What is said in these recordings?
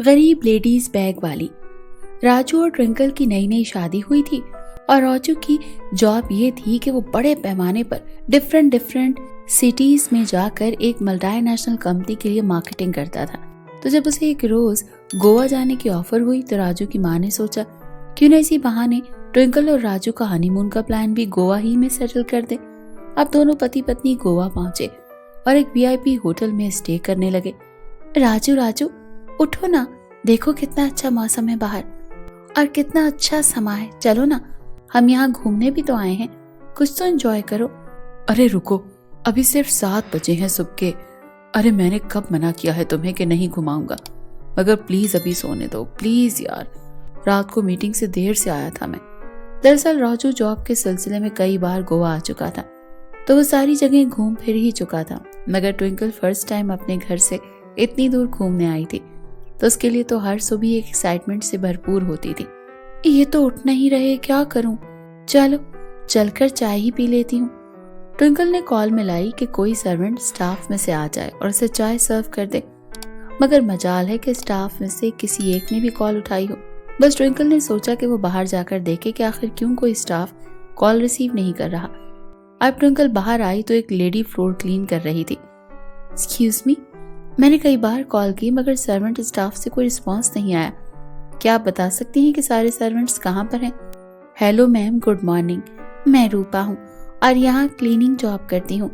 गरीब ladies bag वाली। राजू और ट्विंकल की नई नई शादी हुई थी और राजू की जॉब ये थी कि वो बड़े पैमाने पर डिफरेंट सिटीज में जाकर एक मल्टीनेशनल कंपनी के लिए मार्केटिंग करता था। तो जब उसे एक रोज गोवा जाने की ऑफर हुई तो राजू की माँ ने सोचा क्यों न इसी बहाने ट्विंकल और राजू का हनीमून का प्लान भी गोवा ही में सेटल कर दे। अब दोनों पति पत्नी गोवा पहुंचे और एक वीआईपी होटल में स्टे करने लगे। राजू उठो ना, देखो कितना अच्छा मौसम है बाहर और कितना अच्छा समा है। चलो ना, हम यहाँ घूमने भी तो आए हैं, कुछ तो एंजॉय करो। अरे रुको, अभी सिर्फ 7 बजे हैं सुबह के। अरे मैंने कब मना किया है तुम्हें कि नहीं घुमाऊंगा, मगर प्लीज अभी सोने दो प्लीज यार, रात को मीटिंग से देर से आया था मैं। दरअसल राजू जॉब के सिलसिले में कई बार गोवा आ चुका था तो वो सारी जगह घूम फिर ही चुका था, मगर ट्विंकल फर्स्ट टाइम अपने घर से इतनी दूर घूमने आई थी तो उसके लिए तो हर सुबह एक एक्साइटमेंट से भरपूर होती थी। ये तो उठ नहीं रहे, क्या करूं? चलो चलकर चाय ही पी लेती हूँ। ट्विंकल ने कॉल मिलाई कि कोई सर्वेंट स्टाफ में से आ जाए और उसे चाय सर्व कर दे, मगर मजाल है कि स्टाफ में से किसी एक ने भी कॉल उठाई हो। बस ट्विंकल ने सोचा कि वो बाहर जाकर देखे कि आखिर क्यों कोई स्टाफ कॉल रिसीव नहीं कर रहा। अब ट्विंकल बाहर आई तो एक लेडी फ्लोर क्लीन कर रही थी। एक्सक्यूज मी, मैंने कई बार कॉल की मगर सर्वेंट स्टाफ से कोई रिस्पांस नहीं आया। क्या आप बता सकती हैं कि सारे सर्वेंट्स कहाँ पर हैं? हेलो मैम, गुड मॉर्निंग, मैं रूपा हूँ और यहाँ क्लीनिंग जॉब करती हूँ।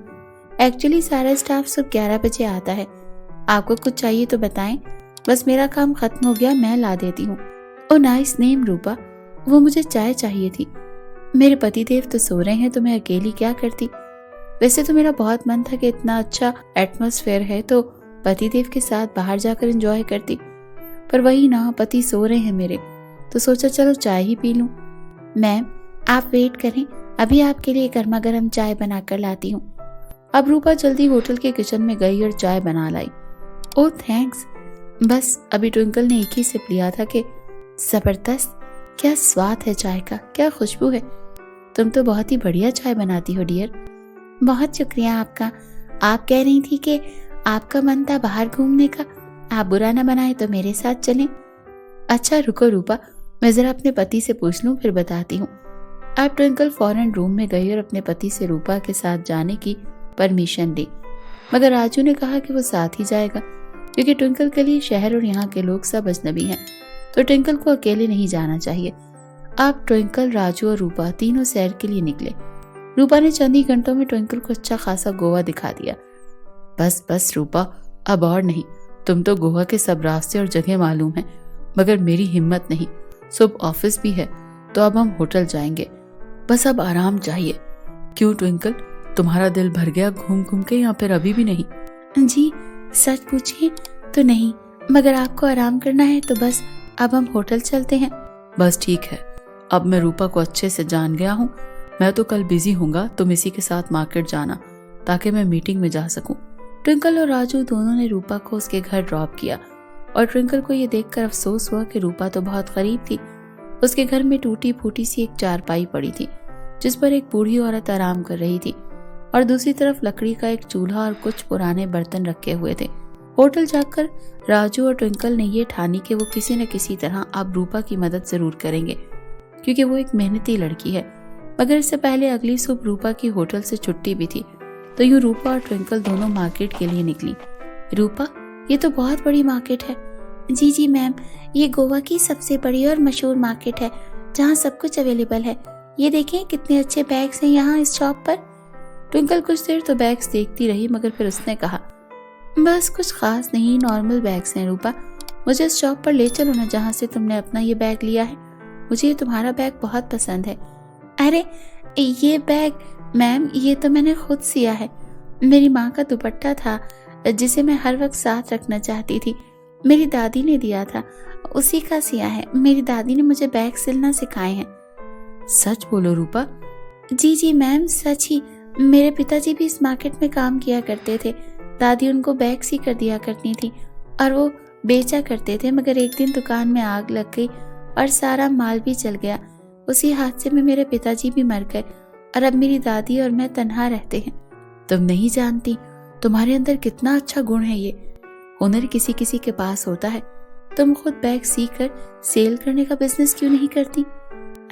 एक्चुअली सारा स्टाफ सुबह 11 बजे आता है। आपको कुछ चाहिए तो बताएं, बस मेरा काम खत्म हो गया, मैं ला देती हूँ। ओ नाइस नेम रूपा, वो मुझे चाय चाहिए थी। मेरे पतिदेव तो सो रहे हैं तो मैं अकेली क्या करती। वैसे तो मेरा बहुत मन था कि इतना अच्छा एटमॉस्फेयर है तो पतिदेव के साथ बाहर जाकर एंजॉय करती, पर वही ना, पति सो रहे हैं मेरे, तो सोचा चलो चाय ही पी लूं। मैम आप वेट करें, अभी आपके लिए गर्मा गर्म चाय बनाकर लाती हूँ। अब रूपा जल्दी होटल के किचन में गई और चाय बना लाई। ओह थैंक्स। बस अभी ट्विंकल ने एक ही सिप लिया था कि जबरदस्त, क्या स्वाद है चाय का, क्या खुशबू है। तुम तो बहुत ही बढ़िया चाय बनाती हो डियर। बहुत शुक्रिया आपका। आप कह रही थी कि आपका मन था बाहर घूमने का, आप बुरा ना बनाए तो मेरे साथ चलें। अच्छा रुको रूपा, मैं जरा अपने पति से पूछ लूं फिर बताती हूँ। अब ट्विंकल फौरन रूम में गई और अपने पति से रूपा के साथ जाने की परमिशन ली, मगर राजू ने कहा कि वो साथ ही जाएगा क्योंकि ट्विंकल के लिए शहर और यहाँ के लोग सब अजनबी हैं, तो ट्विंकल को अकेले नहीं जाना चाहिए। अब ट्विंकल, राजू और रूपा तीनों सैर के लिए निकले। रूपा ने चंद ही घंटों में ट्विंकल को अच्छा खासा गोवा दिखा दिया। बस बस रूपा, अब और नहीं, तुम तो गोवा के सब रास्ते और जगह मालूम है, मगर मेरी हिम्मत नहीं। सुबह ऑफिस भी है तो अब हम होटल जाएंगे, बस अब आराम चाहिए। क्यों ट्विंकल, तुम्हारा दिल भर गया घूम घूम के या फिर अभी भी नहीं? जी सच पूछिए तो नहीं, मगर आपको आराम करना है तो बस अब हम होटल चलते हैं। बस ठीक है, अब मैं रूपा को अच्छे से जान गया हूँ। मैं तो कल बिजी हूँगा, तुम इसी के साथ मार्केट जाना ताकि मैं मीटिंग में जा सकूं। ट्विंकल और राजू दोनों ने रूपा को उसके घर ड्रॉप किया और ट्विंकल को ये देखकर अफसोस हुआ कि रूपा तो बहुत गरीब थी। उसके घर में टूटी फूटी सी एक चारपाई पड़ी थी जिस पर एक बूढ़ी औरत आराम कर रही थी और दूसरी तरफ लकड़ी का एक चूल्हा और कुछ पुराने बर्तन रखे हुए थे। होटल जाकर राजू और ट्विंकल ने ये ठानी कि वो किसी न किसी तरह अब रूपा की मदद जरूर करेंगे क्योंकि वो एक मेहनती लड़की है। मगर इससे पहले अगली सुबह रूपा की होटल से छुट्टी भी थी, तो यूं रूपा और ट्विंकल दोनों मार्केट के लिए निकली। रूपा, ये तो बहुत बड़ी मार्केट है। जी मैम, ये गोवा की सबसे बड़ी और मशहूर मार्केट है जहाँ सब कुछ अवेलेबल है। ये देखें कितने अच्छे बैग्स हैं यहाँ इस शॉप पर। ट्विंकल कुछ देर तो बैग्स देखती रही, मगर फिर उसने कहा बस कुछ खास नहीं, नॉर्मल बैग्स हैं रूपा, मुझे इस शॉप पर ले चलो ना जहाँ से तुमने अपना ये बैग लिया है। मुझे ये तुम्हारा बैग बहुत पसंद है। अरे ये बैग मैम, ये तो मैंने खुद सिया है। मेरी माँ का दुपट्टा था जिसे मैं हर वक्त साथ रखना चाहती थी, मेरी दादी ने दिया था, उसी का सिया है। मेरी दादी ने मुझे बैग सिलना सिखाए हैं। सच बोलो रूपा? जी मैम, सच ही। मेरे पिताजी भी इस मार्केट में काम किया करते थे। दादी उनको बैग सी कर दिया करती थी और वो बेचा करते थे, मगर एक दिन दुकान में आग लग गई और सारा माल भी जल गया। उसी हादसे में मेरे पिताजी भी मर गए और अब मेरी दादी और मैं तन्हा रहते हैं। तुम नहीं जानती तुम्हारे अंदर कितना अच्छा गुण है। ये हुनर किसी किसी के पास होता है, तुम खुद बैग सीकर सेल करने का बिजनेस क्यों नहीं करती?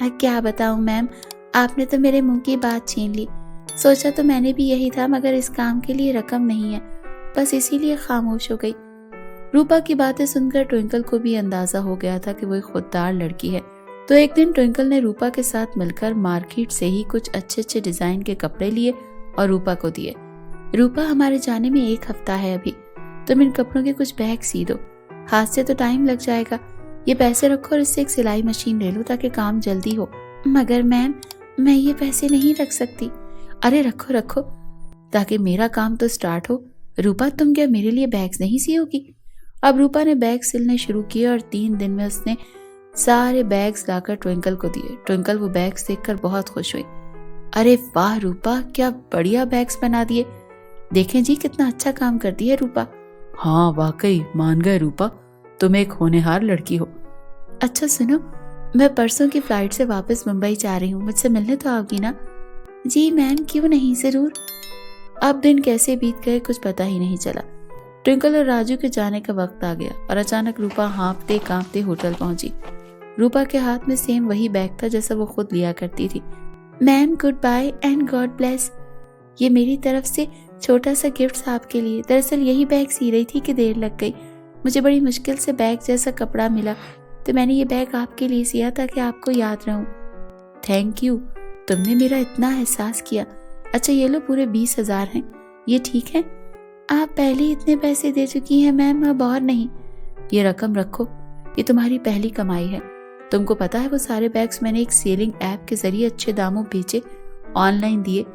क्या बताऊं मैम, आपने तो मेरे मुंह की बात छीन ली। सोचा तो मैंने भी यही था, मगर इस काम के लिए रकम नहीं है, बस इसीलिए खामोश हो गई। रूपा की बातें सुनकर ट्विंकल को भी अंदाजा हो गया था कि वो एक खुददार लड़की है। तो एक दिन ट्विंकल ने रूपा के साथ मिलकर मार्केट से ही कुछ अच्छे अच्छे डिजाइन के कपड़े लिए और रूपा को दिए। रूपा, हमारे जाने में 1 हफ्ता है अभी, तुम इन कपड़ों के कुछ बैग सी दो, हाथ से तो टाइम लग जाएगा। ये पैसे रखो और इससे एक सिलाई मशीन ले लो ताकि काम जल्दी हो। मगर मैम, मैं ये पैसे नहीं रख सकती। अरे रखो रखो, ताकि मेरा काम तो स्टार्ट हो। रूपा, तुम क्या मेरे लिए बैग्स नहीं सियोगी? अब रूपा ने बैग सिलने शुरू किए और 3 दिन में उसने सारे बैग्स लाकर ट्विंकल को दिए। ट्विंकल वो बैग्स देखकर बहुत खुश हुई। अरे वाह रूपा, क्या बढ़िया बैग्स बना दिए। देखें जी, कितना अच्छा काम करती है रूपा। हाँ वाकई मान गए रूपा, तुम एक होनहार लड़की हो। अच्छा सुनो, मैं परसों की फ्लाइट से वापस मुंबई जा रही हूँ, मुझसे मिलने तो आओगी ना? जी मैम, क्यों नहीं, जरूर। अब दिन कैसे बीत गए कुछ पता ही नहीं चला। ट्विंकल और राजू के जाने का वक्त आ गया और अचानक रूपा हाँफते कांपते होटल पहुंची। रूपा के हाथ में सेम वही बैग था जैसा वो खुद लिया करती थी। Ma'am, goodbye and God bless. ये मेरी तरफ से छोटा सा गिफ्ट आपके लिए। दरअसल यही बैग सी रही थी कि देर लग गई। मुझे बड़ी मुश्किल से बैग जैसा कपड़ा मिला, तो मैंने ये बैग आपके लिए सिया ताकि आपको याद रहूं। थैंक यू, तुमने मेरा इतना एहसास किया। अच्छा ये लो, पूरे 20,000 हैं, ये ठीक है? आप पहले ही इतने पैसे दे चुकी हैं मैम, अब और नहीं। ये रकम रखो, ये तुम्हारी पहली कमाई है। तुमको पता है वो सारे बैग्स मैंने एक सेलिंग ऐप के जरिए अच्छे दामों बेचे, ऑनलाइन दिए।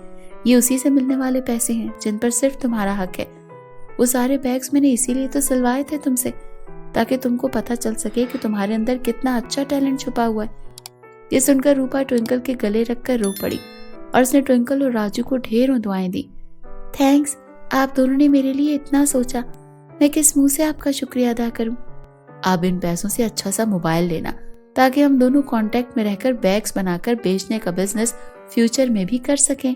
ये उसी से मिलने वाले पैसे हैं जिन पर सिर्फ तुम्हारा हक है। वो सारे बैग्स मैंने इसीलिए तो सिलवाए थे तुमसे, ताकि तुमको पता चल सके कि तुम्हारे अंदर कितना अच्छा टैलेंट छुपा हुआ है। ये सुनकर रूपा ट्विंकल के गले रखकर रो पड़ी और उसने ट्विंकल और राजू को ढेरों दुआएं दी। थैंक्स, आप दोनों ने मेरे लिए इतना सोचा, मैं किस मुंह से आपका शुक्रिया अदा करूं। आप इन पैसों से अच्छा सा मोबाइल लेना, ताकि हम दोनों कांटेक्ट में रहकर बैग्स बनाकर बेचने का बिजनेस फ्यूचर में भी कर सकें।